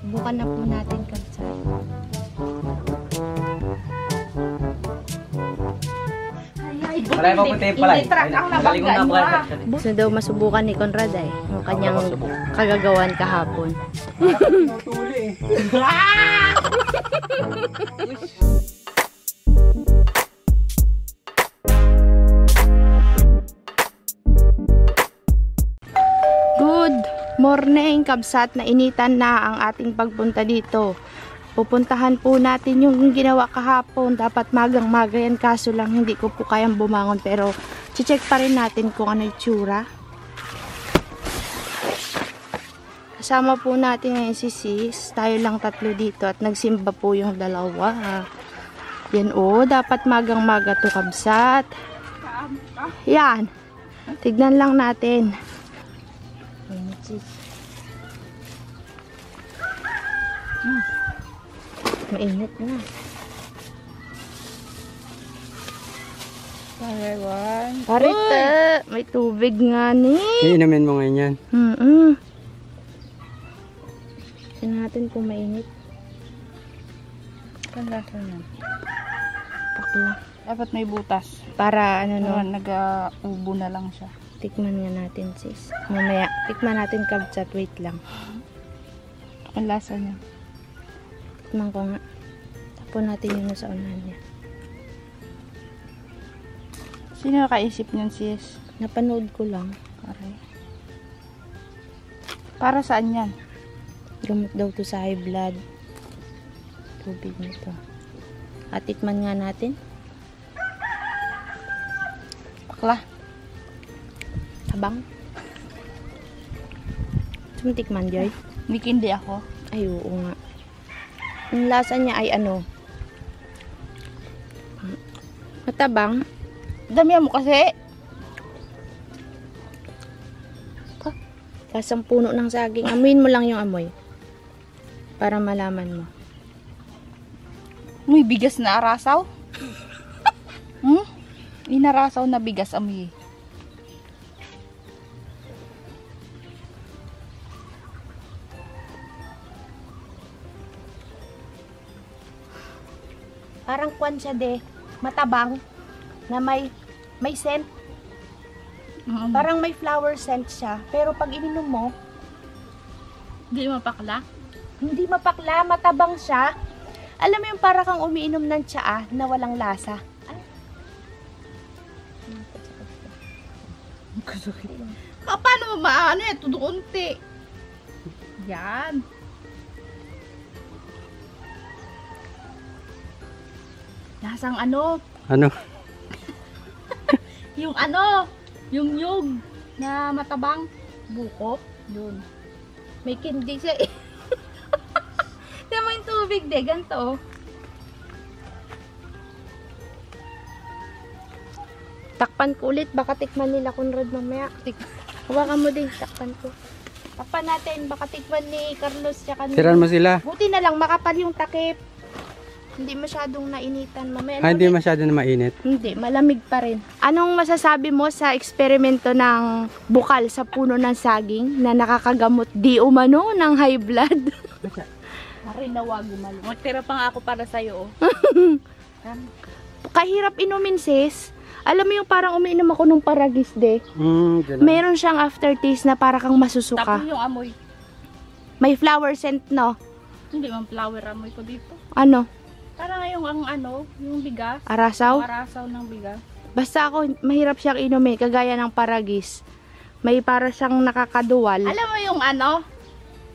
Subukan na po natin kabsat. Palay pa puti, palay. Galing na palay. Gusto daw masubukan ni Conrad ay yung kanyang kagagawan kahapon. Tuli eh. Good morning kabsat, na initan na ang ating pagpunta dito. Pupuntahan po natin yung ginawa kahapon. Dapat magang-maga yan, kaso lang hindi ko po kayang bumangon. Pero check pa rin natin kung ano yung tsura. Kasama po natin ngayon si Sis. Tayo lang tatlo dito at nagsimba po yung dalawa. Yan o, dapat magang-maga to kabsat. Yan. Tignan lang natin. Mainit na. Parita, may tubig nga ni. Iinamin mo ngayon yan. Tignan natin kung mainit. Panlasa na. Pakla. Dapat may butas. Para ano no, Nag-ubo na lang siya. tikman nga natin sis. Mamaya, tikman natin kabsat. Wait lang. Ang lasa niya. Tikman ko nga. Tapon natin yung nasa unahan niya. Sino nakaisip niyan, sis? Napanood ko lang. Aray. Para saan yan? Gamot daw to sa high blood. Tubig nito. At tikman nga natin. Pakla. Tabang. Sumitikman, Joy? Hindi ako. Ay, oo nga. Ang lasa niya ay ano? Matabang. Damihan mo kasi. Lasang puno ng saging. Amuin mo lang yung amoy. Para malaman mo. May bigas na arasaw. Inarasaw na bigas amoy. Parang kwan siya de. Matabang. Na may scent. Parang may flower scent siya. Pero pag ininom mo, Hindi mapakla? hindi mapakla, matabang siya. Alam mo yung para kang umiinom ng tsaa na walang lasa. Paano mo maano yan? Tudo unti. Yan. Lasang ano? Ano? Yung ano? Yung nyug na matabang. Buko. Yun. May kindi siya eh. Tiyan mo yung tubig de, ganito. Takpan ko ulit, baka tikman nila Conrad mamaya. Hawakan mo din, takpan ko. Takpan natin, baka tikman ni Carlos tsaka ni... Tiran mo sila. Buti na lang, makapal yung takip. Hindi masyadong nainitan mamaya. Hindi masyado na mainit. Hindi, malamig pa rin. Anong masasabi mo sa eksperimento ng bukal sa puno ng saging na nakakagamot di umano ng high blood? Marinawa gumalo. Magtira pa nga ako para sa'yo. Kahirap inumin sis. Alam mo yung parang umiinom ako nung paragis de. Meron siyang aftertaste na para kang masusuka. Tapos yung amoy. May flower scent no? Hindi man flower amoy ko dito. Ano? Para yung ang ano, yung bigas. Arasaw? Arasaw ng bigas. Basta ako, mahirap siyang inumin. Kagaya ng paragis. May para siyang nakakaduwal. Alam mo yung ano?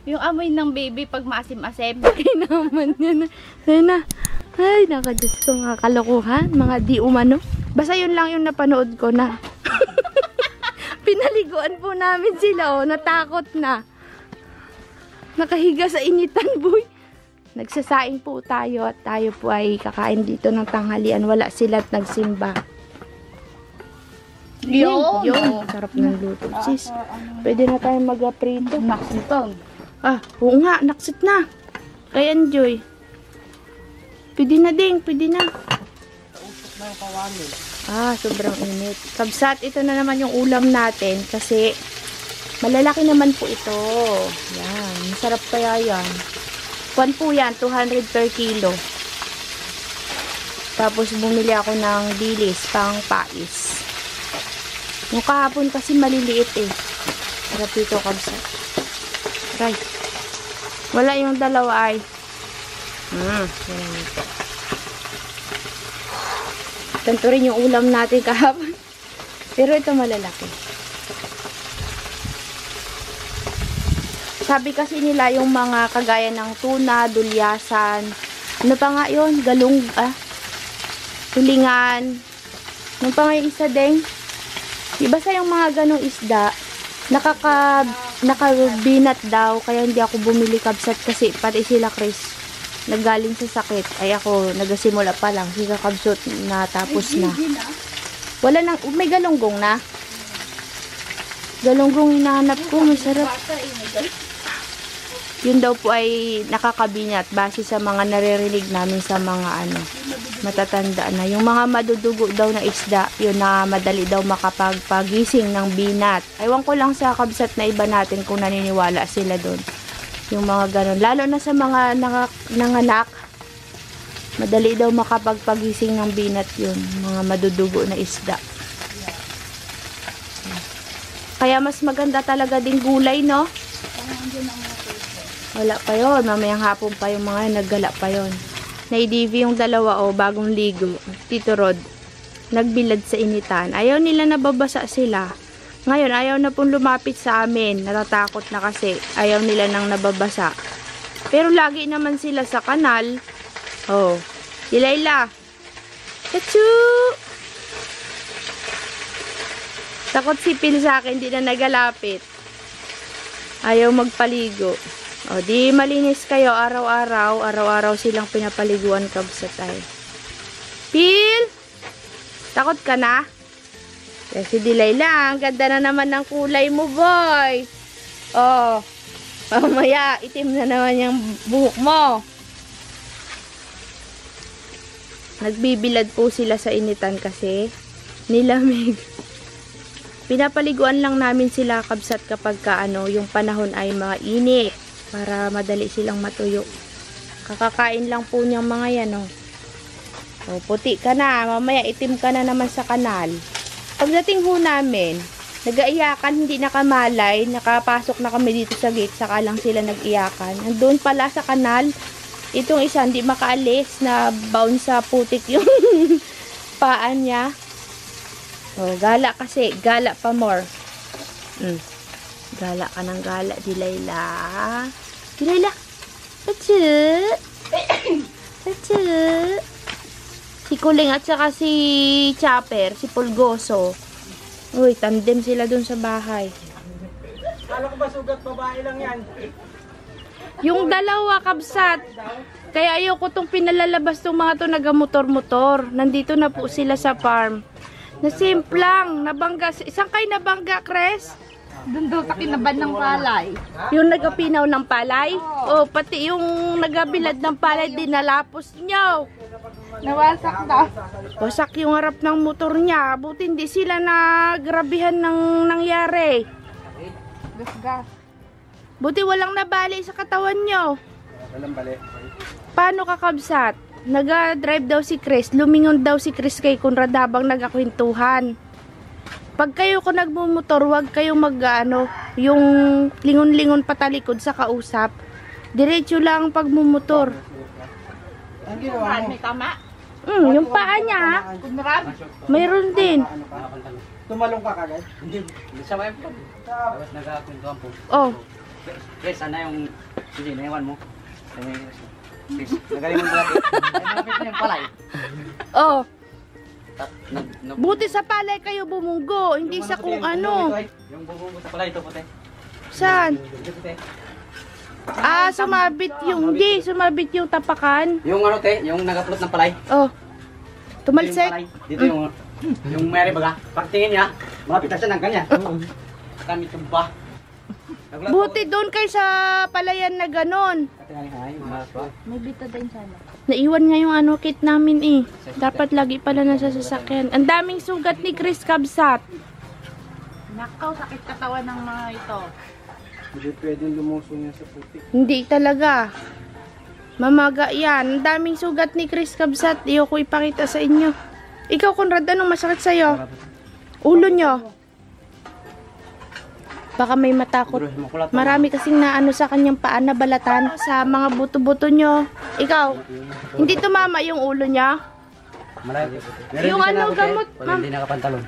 Yung amoy ng baby pag maasim-asim. Ay naman yun. Sana. Ay, nakadus ko nga kalokohan. Mga di umano. Basta yun lang yung napanood ko na. Pinaliguan po namin sila, oh. Natakot na. Nakahiga sa initan, boy. Nagsasaing po tayo at tayo po ay kakain dito ng tanghalian. Wala sila at nagsimba. Yun. Sarap ng luto, sis. Pwede na tayo mag-aprito. Naksitong. Ah, oo nga, naksit na. Kay Enjoy. Pwede na ding, pwede na. Ah, sobrang init. Kabsat, ito na naman yung ulam natin kasi malalaki naman po ito. Yan, masarap kaya yan. Kwan po yan, 200 per kilo. Tapos bumili ako ng dilis pang pais. Yung kahapon kasi maliliit eh. Sarap ito kabsat. Right. Wala yung dalawa ay. Yan ito. Ganito rin yung ulam natin kahapon. Pero ito malalaki. Sabi kasi nila yung mga kagaya ng tuna, dulyasan. Ano pa nga yun? Tulingan. Ano pa nga yung isa din? Basta yung mga ganong isda, nakabinat daw. Kaya hindi ako bumili kabsat kasi pati sila Chris naggaling sa sakit. Ay ako, nagasimula pa lang. Higa kabsat na tapos na. Wala nang, may galunggong na. Galunggong hinahanap ko, masarap. Yun daw po ay nakakabinat base sa mga naririnig namin sa mga matatanda na. Yung mga madudugo daw na isda, yun na madali daw makapagpagising ng binat. Ewan ko lang sa kabsat na iba natin kung naniniwala sila doon. Yung mga ganun. Lalo na sa mga nanganak, madali daw makapagpagising ng binat yun. Mga madudugo na isda. Kaya mas maganda talaga din gulay, no? Wala pa yun. Mamayang hapon pa yung mga naggala pa yun. Na-DV yung dalawa bagong ligo. Tito Rod. Nagbilad sa initan. Ayaw nila nababasa sila. Ngayon, ayaw na pong lumapit sa amin. Natatakot na kasi. Ayaw nila nang nababasa. Pero lagi naman sila sa kanal. Oh. Ilayla. Kachu! Takot si Pil sa akin. Di na nagalapit. Ayaw magpaligo. O, di malinis kayo araw-araw. Araw-araw silang pinapaliguan kabsat ay. Pil! Takot ka na? Kasi dilay lang. Ganda na naman ng kulay mo, boy. Oh. Mamaya, itim na naman yung buhok mo. Nagbibilad po sila sa initan kasi nilamig. Pinapaliguan lang namin sila kabsat kapag yung panahon ay mainit. Para madali silang matuyo. Kakakain lang po niyang mga yan, oh. O, puti ka na. Mamaya itim ka na naman sa kanal. Pagdating ho namin, nag-aiyakan, hindi nakamalay, nakapasok na kami dito sa gate, saka lang sila nag-iyakan. Andun pala sa kanal, itong isa hindi makaalis, na bound sa putik yung paan niya. O, gala kasi, gala pa more. Gala ka ng gala, Dilayla. Dilayla. Tatsu. Tatsu. Si Kuling at saka si Chopper, si Pulgoso. Uy, tandem sila dun sa bahay. Kala ko ba sugat babae lang yan? Yung dalawa kabsat. Kaya ayoko tong pinalalabas tong mga to nagamotor-motor. Nandito na po sila sa farm. Nasimplang, nabangga. Isang kayo nabangga, Chris? Doon daw takinaban ng palay. Yung nagapinaw ng palay? O, pati yung nagabilad ng palay, dinalapos nyo. Nawasak daw. Wasak yung harap ng motor niya. Buti hindi sila nagrabihan ng nangyari. Gasgas. Buti walang nabali sa katawan nyo. Walang bali. Paano kakabsat? Nag-drive daw si Chris. Lumingon daw si Chris kay Conrad habang nagkakwentuhan. Pag kayo ko nagmumotor, wag kayong yung lingon-lingon patalikod sa kausap. Diretso lang pagmumotor. Ang ginawa mo? May tama. Yung paa niya, mayroon din. Tumalong ka kagad? Hindi sa web po. Tapos nagkakwentuhan po. Oh, Yes, sana yung sige, naiwan mo. Yes, nagaling mo dati. Ay, malapit na yung palay. oh. Buti sa palay kayo bumunggo, hindi sa kung ano. Yung bubunggo sa palay ito puti. Saan? Ito puti. Ah, sumabit sumabit yung tapakan. Yung ano te, yung nagapulot ng palay. Oh. Ito yung Tumalsik. palay. Dito yung Mary baga. Pagtingin niya, malapit na siya ng kanya. Kami tumba. Buti doon kayo sa palayan na ganon. May bitadine sana. Naiwan nga yung kit namin eh. Dapat lagi pala nasa sasakyan. Ang daming sugat ni Chris kabsat. Nakaw, sakit katawan ng mga ito. Hindi pwedeng lumusong yan sa putik. Hindi talaga. Mamaga yan. Ang daming sugat ni Chris Kabsat. Ayoko ipakita sa inyo. Ikaw, Conrad, anong masakit sa'yo? Ulo nyo. Baka may matakot. Marami kasing naano sa kanyang paa na balatan sa mga buto-buto nyo. Ikaw, hindi tumama yung ulo niya? Marami. Yung ano, gamot, Pag ma'am. hindi nakapantalon.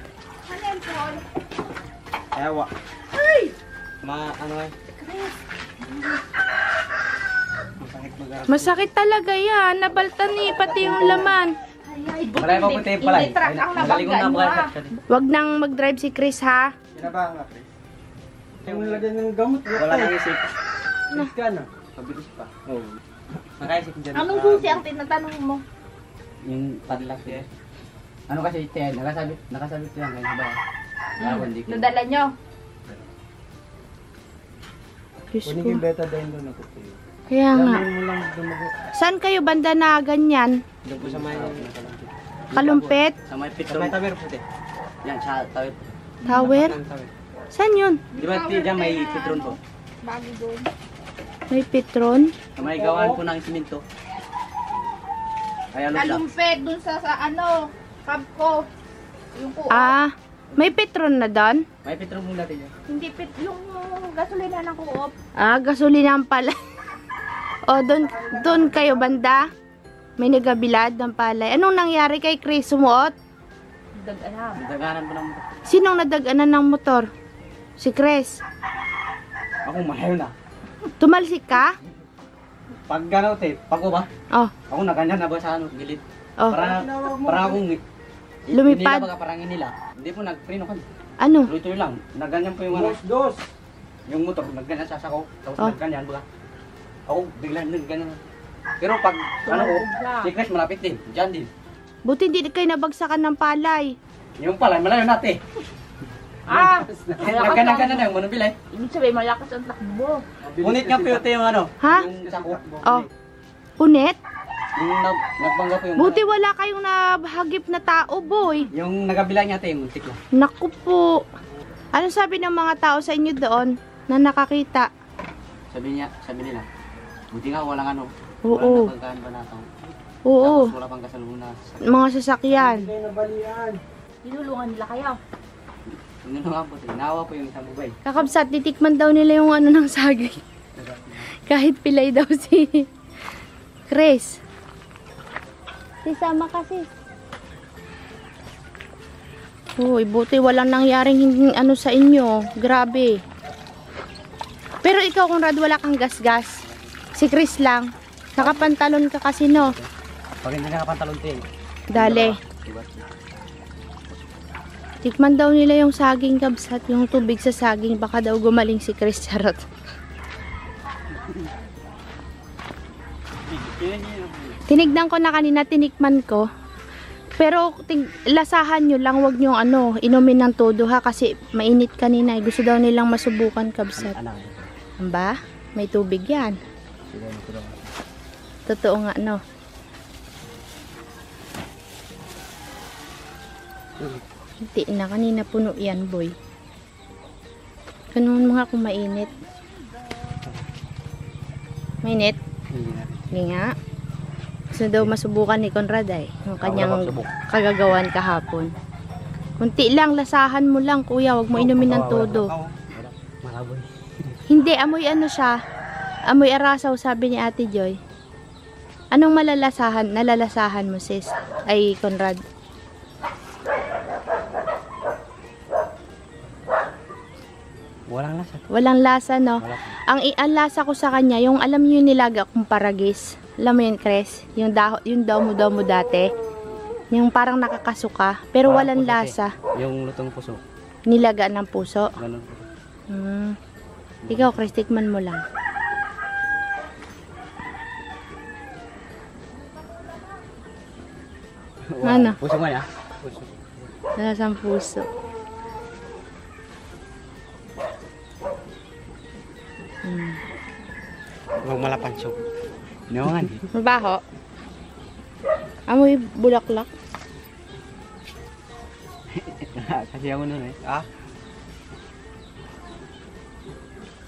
Ewa. Ano eh? Masakit mag-arap. Masakit talaga yan. Nabaltan ni pati yung laman. Marami pa puti yung palay. Magaling ko na mga. Wag nang mag-drive si Chris, ha? Kinaba nga, Chris. Yung nilagyan ng gamot. Wala nang isip. Chris ka na. Pabilis pa. Oo. Nakaisip dyan. Anong susi ang tinatanong mo? Yung padlock eh. Ano kasi ito yan? Nakasabit yan. Kaya ba? Ako hindi ko. Nadala nyo? Diyos Kunin ko. yung betadine doon ako. Kaya nga. Dami mo lang dumago. Saan kayo banda na ganyan? Doon po sa may... Kalumpit? Sa may Sa pitong. may taber puti. Yan, sa tawid. Tower? Ng taber. Saan yun? Di ba dyan may pitron po? Bago doon. May Petron? Sa may gawaan po ng siminto. Kaya ano siya? Kalumpet dun sa ano, cab ko. Yung ko. Ah, may Petron na doon? May pitron po natin yan. Hindi yung gasolina ng co-op. Ah, gasolinahan pala. O, doon kayo banda? May nagabilad ng palay. Anong nangyari kay Chris? Sumuot? Dag-alam. Daganan po ng Sinong nadaganan ng motor? Si Chris. ako mahayo na. Tumalsik ka? Pag gano'n pag ko ba? Oh, Ako na ganyan na ba sa ano, gilid. oh. Para akong Lumipad? Nila baga parang nila. Hindi po nagpreno kan. Ano? Tuloy-tuloy lang. Naganyan po yung ano. Dos. Yung motor, nagganyan sa sako. Tapos Oh. nagganyan baga. Ako biglang nagganyan. Pero pag ano ko, si Chris malapit din. Diyan din. Buti hindi kayo nabagsakan ng palay. Yung pala, malayo natin. Ah! Nagganyan-ganyan na yung manubilay. Ibig sabihin, malakas ang takbo. Ngunit nga po yung ano. Ha? Yung sako. Oh. Punit? Yung nagbangga po yung Buti wala kayong nahagip na tao, boy. yung nagabilay niya yung muntik ko. Naku po. Anong sabi ng mga tao sa inyo doon na nakakita? Sabi nila. Buti nga walang ano. Oo. Walang napagkaan ba nato. Oo. Tapos wala pang kasalunas. Mga sasakyan. Hindi nabalian. Tinulungan nila kayo. Ano nga po, inawa po yung isang bubay. Kakabsat, titikman daw nila yung ano ng sagay. Kahit pilay daw si Chris. Sisama kasi. Uy, buti walang nangyaring ano sa inyo. Grabe. Pero ikaw, Conrad, wala kang gas-gas. Si Chris lang. Nakapantalon ka kasi, no? Pag hindi nakapantalon tayo. Dali. Tikman daw nila yung saging, Kabsat. Yung tubig sa saging. Baka daw gumaling si Chris. Charot. Tinignan ko na kanina, tinikman ko. Pero lasahan nyo lang, wag nyo ano, inumin ng todo ha. Kasi mainit kanina. Gusto daw nilang masubukan, Kabsat. Anak. Ba? May tubig yan. Totoo nga, no? Hindi na, kanina puno yan, boy. Ganun mga kung mainit. Mainit? Hindi nga. Gusto daw masubukan ni Conrad ay. Yung kanyang kagagawan kahapon. Kunti lang, lasahan mo lang, kuya. Huwag mo inumin ng todo. Makaboy. Hindi, amoy ano siya. Amoy arasaw, sabi ni Ate Joy. Anong nalalasahan mo, sis? Ay, Conrad. Walang lasa. Walang lasa, no? Wala. Ang lasa ko sa kanya, yung alam niyo yung nilaga kong paragis. Alam mo yun, Chris? Yung daw mo dati. Yung parang nakakasuka. Pero walang Puso, lasa. Yung lutong puso. Nilaga ng puso. Ganun. Ikaw, Chris, tikman mo lang. Ano? Puso nga ya. Puso. Lasang puso. Huwag malapansyo. Nawangan. Mabaho. Amoy bulaklak. Kasi ako nun eh. Ah?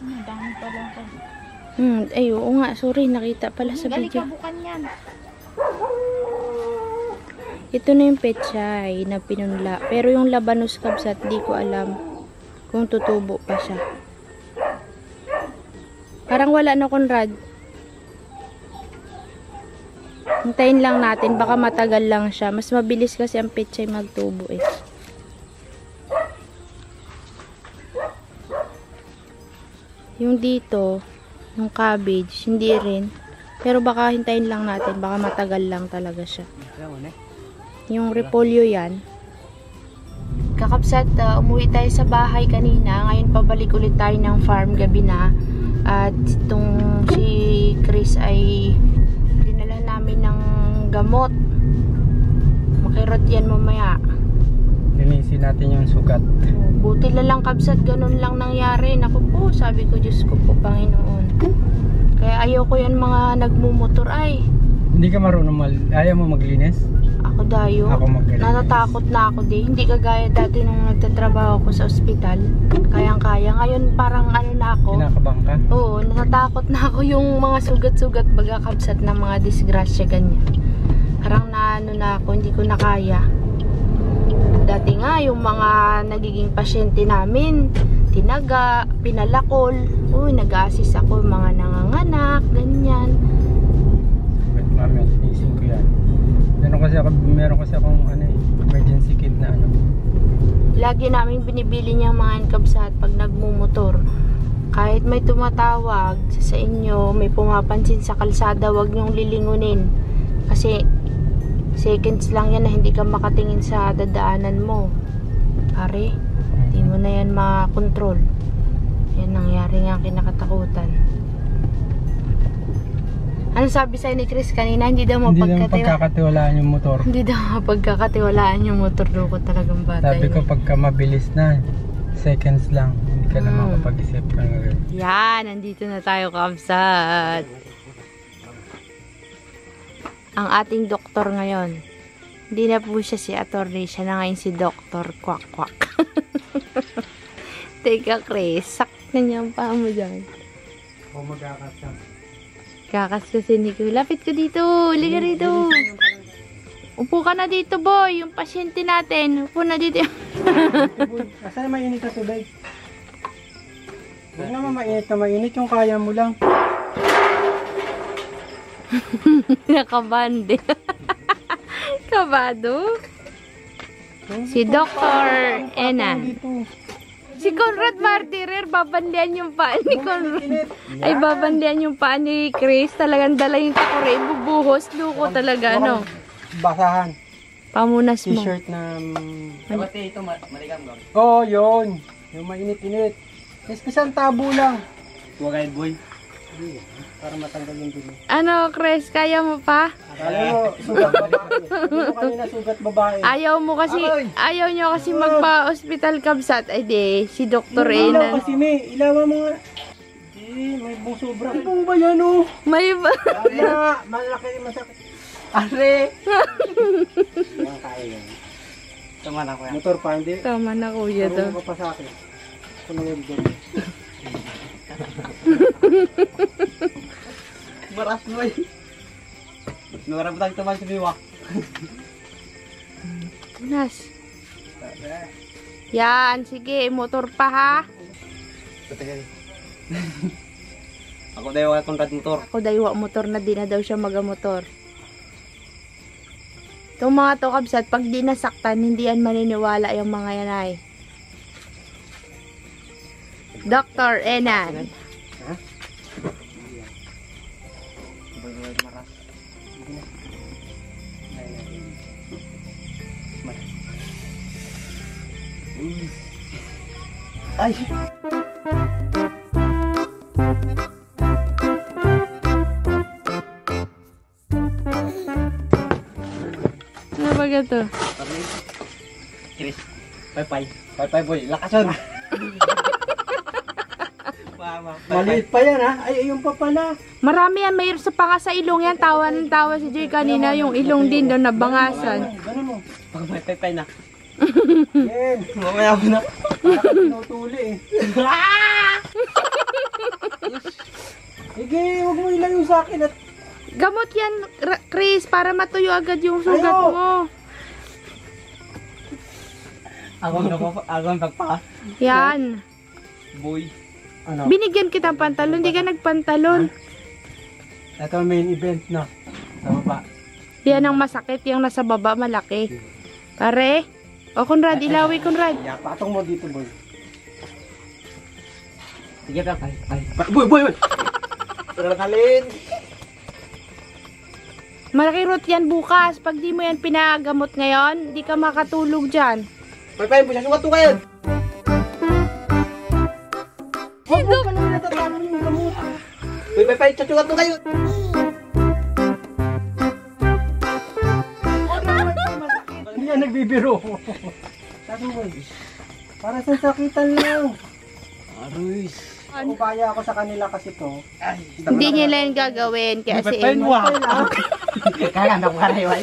Ang dami pala ko. Ay, oo nga. Sorry, nakita pala sa video. Bukan yan. Ito na yung pechay na pinunla. Pero yung Labanus kabsat, di ko alam kung tutubo pa siya. Parang wala na, Conrad. Hintayin lang natin. Baka matagal lang siya. Mas mabilis kasi ang pechay magtubo eh. Yung dito, yung cabbage, hindi rin. Pero baka hintayin lang natin. Baka matagal lang talaga siya. Yung repolyo yan. Kakapsat, umuwi tayo sa bahay kanina. Ngayon pabalik ulit tayo ng farm gabi na. At itong si Chris ay dinala namin ng gamot. Makirot yan mamaya. Linisin natin yung sugat. Buti na lang kabsat, ganun lang nangyari. Naku po, sabi ko, Diyos ko po, Panginoon. Kaya ayaw ko yan mga nagmumotor ay. Hindi ka marunong ayaw mo maglinis? Ako dayo. Ako maglinis. Natatakot na ako di. Hindi kagaya dati nung nagtatrabaho ko sa ospital. Kayang-kaya. Ngayon parang ano na ako. Kinakabang ka? Oo, natatakot na ako yung mga sugat-sugat baga kabsat ng mga disgrasya ganyan. Parang naano na ako, hindi ko na kaya. Dati nga, yung mga nagiging pasyente namin, tinaga, pinalakol, nag-a-assist ako, mga nanganganak, ganyan. Wait, mami, linisin ko yan. Meron kasi akong emergency kit na Lagi namin binibili niyang mga kabsat pag nagmumotor. Kahit may tumatawag sa inyo, may pumapansin sa kalsada, wag niyong lilingunin. Kasi seconds lang yan na hindi ka makatingin sa dadaanan mo. Pare, hindi mo na yan makontrol. Yan nangyari nga kinakatakutan. Ano sabi sa'yo ni Chris kanina? Hindi daw pagkakatiwalaan yung motor. Hindi daw mapagkakatiwalaan yung motor. Doon ko talagang bata. Sabi ko pagka mabilis na, seconds lang. Hindi ka na makapag-isip ka nga. Yan, nandito na tayo kabsat. Ang ating doktor ngayon. Hindi na po siya si attorney. Siya na ngayon si Dr. Kwak Kwak. Teka Chris, sakit na niya ang paa mo dyan. O magakas ka. Kakas kasi ni ko. Lapit ko dito. Liga rito. Upo ka na dito, boy. Yung pasyente natin. Upo na dito. Asan na mainit na tubig? Huwag naman mainit na mainit. Yung kaya mo lang. Nakabande. Kabado. Si Dr. Ena. Si Conrad Martirer, babandian yung paa ni Conrad. Ay, babandian yung paa ni Chris. Talagang dala yung takore. Bubuhos. Luko talaga, ano? Basahan. Pamunas mo. T-shirt na... Dapat ito, maligam gawin. Oo, yun. Yung mainit-init. Isang tabo lang. Huwag kahit boy. Para matanggal yung dumi. Ano, Chris? Kaya mo pa? Kala mo, sugat babae. Sabi mo kanina, sugat babae. Ayaw mo kasi, ayaw nyo kasi magpa-hospital kabsat. Ay di, si Dr. Ilaw Ena. kasi may, ilawan mo nga. May buong sobra. Ito ba yan oh? May ba? Wala, malaki masakit. Are! Yan kaya yan. Tama na ko yan. Motor pa, hindi. Tama na kuya to. Marunong ka pa sa akin. Ito na yung dyan. Maras mo eh. Nurang tayo naman sa biwak. Punas. Yan, sige, motor pa ha. Ako daw yung kontrad motor. Ako daywa motor na di na daw siya magamotor. Itong mga to kabsat, pag di nasaktan, hindi yan maniniwala yung mga yan ay. Dr. Enan. Ha? Maras. Ay! Ano ba gato? Chris, pay-pay. Pay-pay boy, lakasan! Maliit pa yan ha? Ay, ayun pa pala. Marami yan, mayroon sa panga sa ilong yan. Tawa ng tawa si Joy kanina, yung ilong din doon nabangasan. Ganun mo. Pag may pay-pay na. Yan. Mamaya mo na. Parang tinutuli eh. Sige, huwag mo ilayo sa akin at... Gamot yan, Chris, para matuyo agad yung sugat Ayo! mo. Agong pagpa. Yan. Boy. Ano? Binigyan kitang pantalon, hindi ka nagpantalon. Ito ang main event na. Sa baba. Yan ang masakit, yung nasa baba malaki. Pare. O Conrad, ilawi Conrad. Yeah, patong mo dito, boy. Sige ka, pay. Boy. Kalin. Malaki root yan bukas. Pag di mo yan pinagamot ngayon, di ka makatulog dyan. Pay, bisa sukat to kayo. Huwag mo ka naman natatama yung gamot. Pay, sukat to kayo. Hindi yan nagbibiro. Sabi mo, boy. Para sa sakitan lang. Aruis. Kung kaya ako sa kanila kasi to. Hindi nila yan gagawin. Kaya si Pay mo Emma. ah. Kaya na karay wa.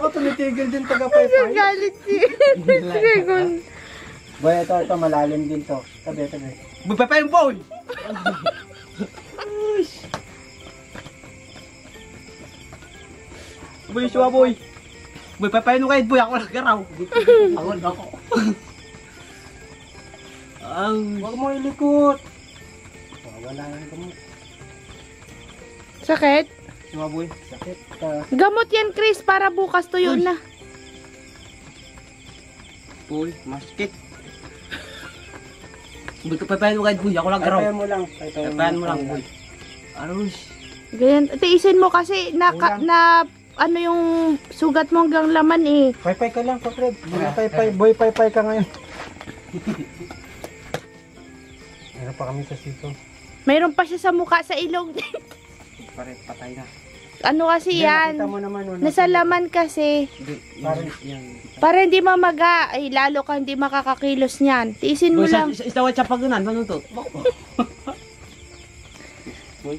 Tumitigil din taga-paypay. Galit si Dragon. Boy, ito, malalim din to. Tabi. Boy, pay boy. Boy, suwa boy. Boy, pay no kayo boy, ako nagaraw. Ako. Huwag mo ilikot. Wala yung gamot. Sakit? Suwa boy. Sakit. Gamot yan, Chris, para bukas tuyo na. Boy, masakit. Boy, pay no kayo boy, ako nagaraw. Paypayan mo lang. Paypayan mo lang boy. Aruis. Ganyan. Tiisin mo kasi ano yung sugat mo hanggang laman eh. Paypay ka lang, Fred. Boy, paypay ka ngayon. Meron pa kami sa sito. Mayroon pa siya sa mukha sa ilong. Pare, patay na. Ano kasi yan? Nakita mo naman. Nasa laman kasi. Parang yan. Para hindi mamaga. Ay, lalo ka hindi makakakilos niyan. Tiisin mo Boy, lang. isa sa pagunan, ano to? Boy.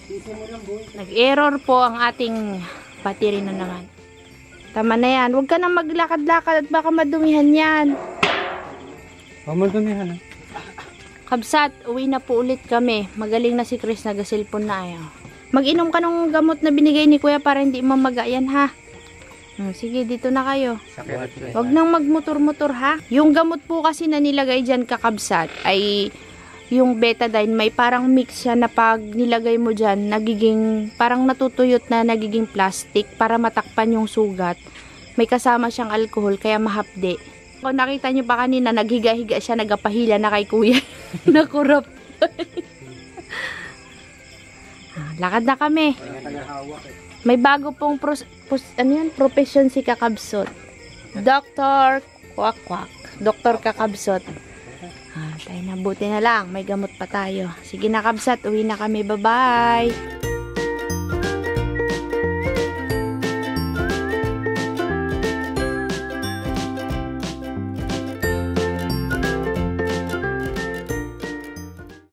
Tiisin mo lang, boy. Nag-error po ang ating battery na naman. Tama na yan. Huwag ka nang maglakad-lakad at baka madumihan yan. Mamaldumihan, ha? Kabsat, uwi na po ulit kami. Magaling na si Chris, nagasilpon na ayaw. Mag-inom ka ng gamot na binigay ni Kuya para hindi mamaga yan, ha? Sige, dito na kayo. Huwag nang magmotor-motor, ha? Yung gamot po kasi na nilagay dyan, kakabsat, ay yung betadine. May parang mix siya na pag nilagay mo dyan, nagiging, parang natutuyot na nagiging plastic para matakpan yung sugat. May kasama siyang alcohol, kaya mahapde. Kung nakita niyo pa kanina, naghiga-higa siya, nagapahila na kay Kuya. Nakurap. Lakad na kami. May bago pong profession si Kakabsot. Dr. Kwak-kwak. Dr. Kakabsot. Tayo na, buti na lang. May gamot pa tayo. Sige na, Kabsat. Uwi na kami. Bye-bye.